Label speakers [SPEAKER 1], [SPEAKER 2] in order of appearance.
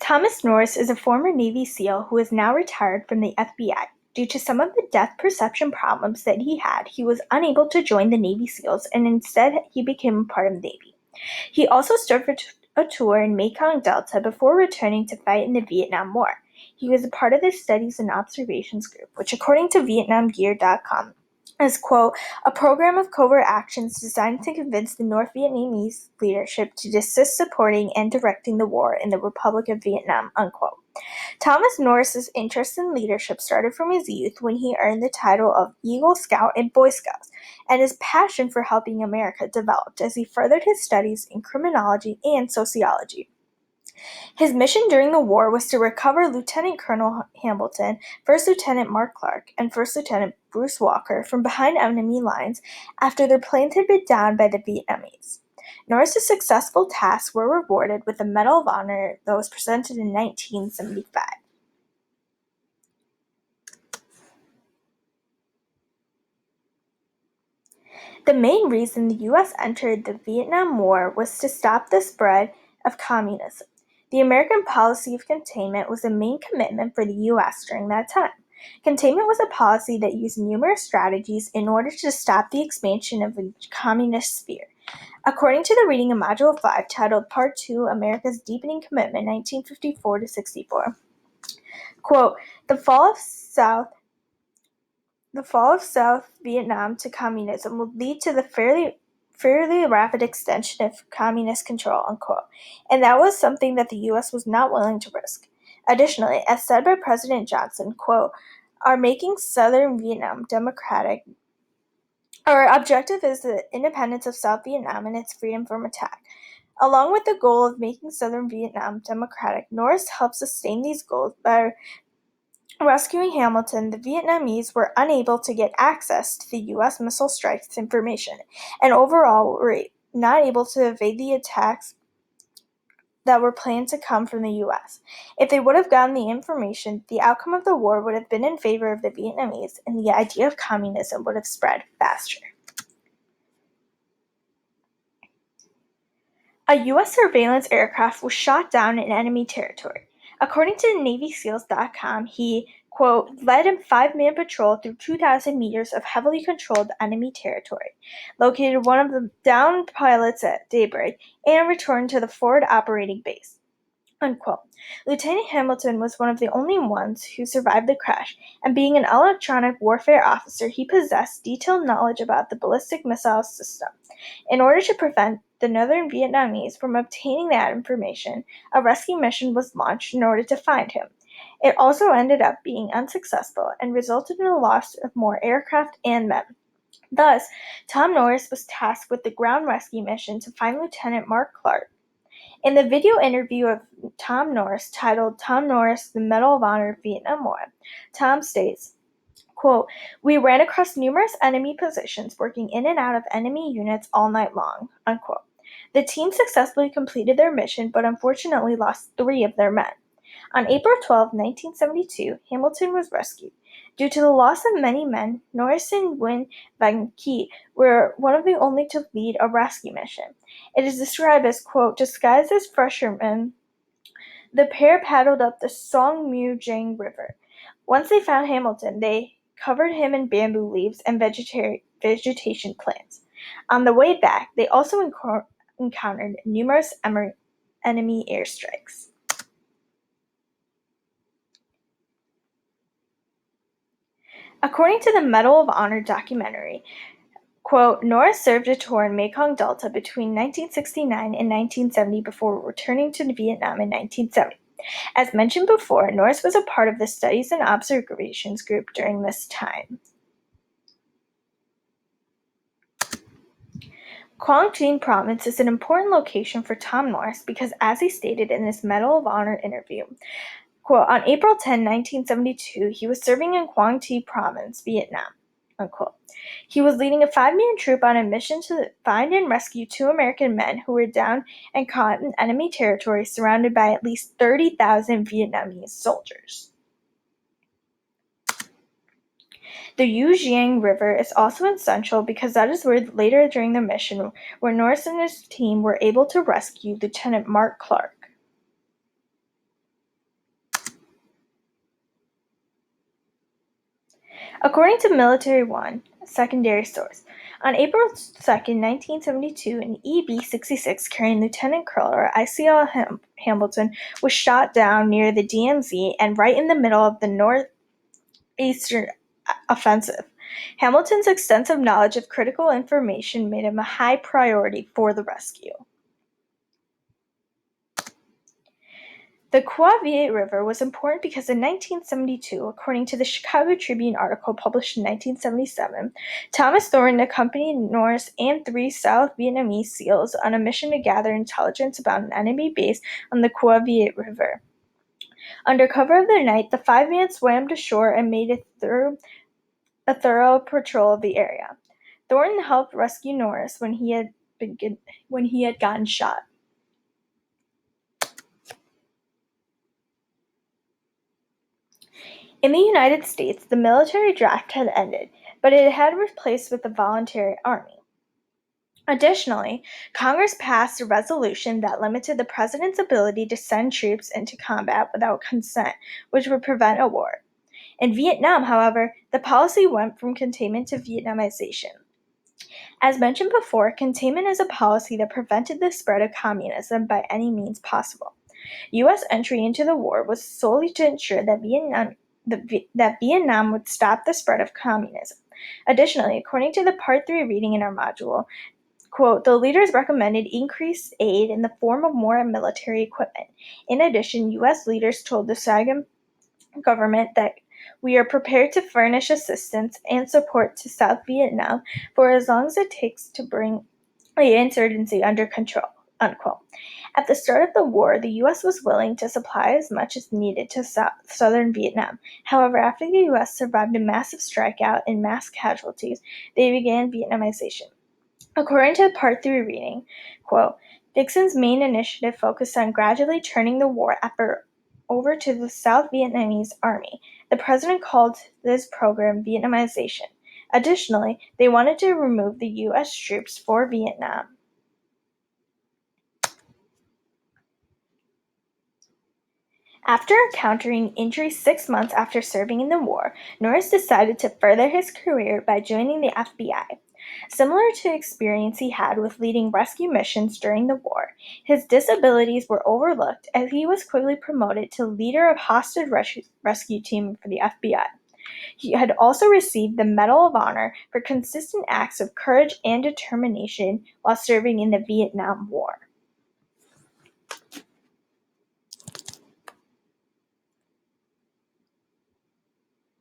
[SPEAKER 1] Thomas Norris is a former Navy SEAL who is now retired from the FBI. Due to some of the depth perception problems that he was unable to join the Navy SEALs, and instead he became a part of the Navy. He also served for a tour in Mekong Delta before returning to fight in the Vietnam War. He was a part of the Studies and Observations Group, which according to VietnamGear.com is, quote, a program of covert actions designed to convince the North Vietnamese leadership to desist supporting and directing the war in the Republic of Vietnam, unquote. Thomas Norris's interest in leadership started from his youth when he earned the title of Eagle Scout in Boy Scouts, and his passion for helping America developed as he furthered his studies in criminology and sociology. His mission during the war was to recover Lieutenant Colonel Hamilton, First Lieutenant Mark Clark, and First Lieutenant Bruce Walker from behind enemy lines after their planes had been downed by the Vietnamese. Norris's successful tasks were rewarded with the Medal of Honor that was presented in 1975. The main reason the U.S. entered the Vietnam War was to stop the spread of communism. The American policy of containment was a main commitment for the U.S. during that time. Containment was a policy that used numerous strategies in order to stop the expansion of the communist sphere. According to the reading of Module 5, titled Part 2, America's Deepening Commitment, 1954 to 64, quote, the fall of South Vietnam to communism would lead to the fairly rapid extension of communist control, unquote, and that was something that the U.S. was not willing to risk. Additionally, as said by President Johnson, quote, our objective is the independence of South Vietnam and its freedom from attack. Along with the goal of making Southern Vietnam democratic, Norris helped sustain these goals by rescuing Hamilton. The Vietnamese were unable to get access to the U.S. missile strikes information, and overall were not able to evade the attacks that were planned to come from the U.S. If they would have gotten the information, the outcome of the war would have been in favor of the Vietnamese, and the idea of communism would have spread faster. A U.S. surveillance aircraft was shot down in enemy territory. According to NavySeals.com, he, quote, led a 5-man patrol through 2,000 meters of heavily controlled enemy territory, located one of the downed pilots at daybreak, and returned to the forward operating base, unquote. Lieutenant Hamilton was one of the only ones who survived the crash, and being an electronic warfare officer, he possessed detailed knowledge about the ballistic missile system. In order to prevent the Northern Vietnamese from obtaining that information, a rescue mission was launched in order to find him. It also ended up being unsuccessful and resulted in the loss of more aircraft and men. Thus, Tom Norris was tasked with the ground rescue mission to find Lieutenant Mark Clark. In the video interview of Tom Norris titled Tom Norris, the Medal of Honor of Vietnam War, Tom states, quote, we ran across numerous enemy positions, working in and out of enemy units all night long, unquote. The team successfully completed their mission, but unfortunately lost 3 of their men. On April 12, 1972, Hamilton was rescued. Due to the loss of many men, Norris and Nguyen Van Ky were one of the only to lead a rescue mission. It is described as, quote, disguised as fishermen, the pair paddled up the Song Mu Giang River. Once they found Hamilton, they covered him in bamboo leaves and vegetation plants. On the way back, they also encountered numerous enemy airstrikes. According to the Medal of Honor documentary, quote, Norris served a tour in Mekong Delta between 1969 and 1970 before returning to Vietnam in 1970. As mentioned before, Norris was a part of the Studies and Observations Group during this time. Quang Trinh Province is an important location for Tom Norris because, as he stated in his Medal of Honor interview, quote, on April 10, 1972, he was serving in Quang Tri Province, Vietnam, unquote. He was leading a 5-man troop on a mission to find and rescue 2 American men who were down and caught in enemy territory surrounded by at least 30,000 Vietnamese soldiers. The U Giang River is also essential because that is where later during the mission where Norris and his team were able to rescue Lieutenant Mark Clark. According to Military One, a secondary source, on April 2nd, 1972, an EB-66 carrying Lieutenant Colonel I.C.L. Hamilton was shot down near the DMZ and right in the middle of the northeastern offensive. Hamilton's extensive knowledge of critical information made him a high priority for the rescue. The Queviat River was important because in 1972, according to the Chicago Tribune article published in 1977, Thomas Thornton accompanied Norris and 3 South Vietnamese SEALs on a mission to gather intelligence about an enemy base on the Queviat River. Under cover of the night, the 5 men swam to shore and made a thorough patrol of the area. Thornton helped rescue Norris when he had gotten shot. In the United States, the military draft had ended, but it had replaced with the voluntary army. Additionally, Congress passed a resolution that limited the president's ability to send troops into combat without consent, which would prevent a war. In Vietnam, however, the policy went from containment to Vietnamization. As mentioned before, containment is a policy that prevented the spread of communism by any means possible. U.S. entry into the war was solely to ensure that Vietnam would stop the spread of communism. Additionally, according to the Part 3 reading in our module, quote, the leaders recommended increased aid in the form of more military equipment. In addition, U.S. leaders told the Saigon government that we are prepared to furnish assistance and support to South Vietnam for as long as it takes to bring the insurgency under control, unquote. At the start of the war, the U.S. was willing to supply as much as needed to southern Vietnam. However, after the U.S. survived a massive strikeout and mass casualties, they began Vietnamization. According to the Part 3 reading, quote, Dixon's main initiative focused on gradually turning the war effort over to the South Vietnamese Army. The president called this program Vietnamization. Additionally, they wanted to remove the U.S. troops for Vietnam. After encountering injury 6 months after serving in the war, Norris decided to further his career by joining the FBI. Similar to experience he had with leading rescue missions during the war, his disabilities were overlooked as he was quickly promoted to leader of hostage rescue team for the FBI. He had also received the Medal of Honor for consistent acts of courage and determination while serving in the Vietnam War.